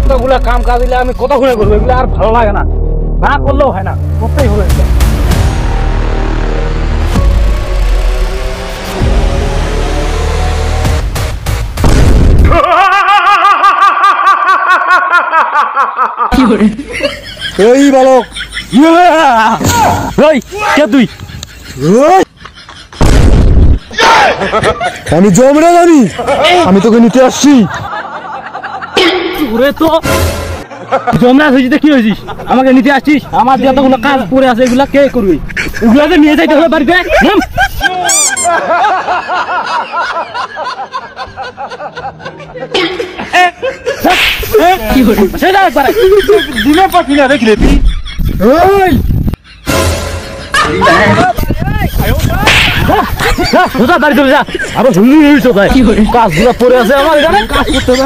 এতগুলা কাম কাজ দিলে আমি কত ঘুরে করবো, এগুলো আর ভালো লাগে না, না করলেও হয় না, করতেই হবে। এই বালক, কে তুই? আমি যমরাজ, আমি তোকে নিতে আসছি। তো যমরাজ হয়েছিস, কি হয়েছিস? আমাকে নিতে আসছিস? আমার যতগুলো কাজ পড়ে আছে এগুলা কে করবি? এগুলাতে নিয়ে যাইতে হবে বাড়িতে। দিনে পাখি না দেখলে তুই বাড়ি চলে যা, আরো হুমড়ি হয়েছ কাজগুলো পড়ে আছে আমার এখানে, কাজ করতে হবে।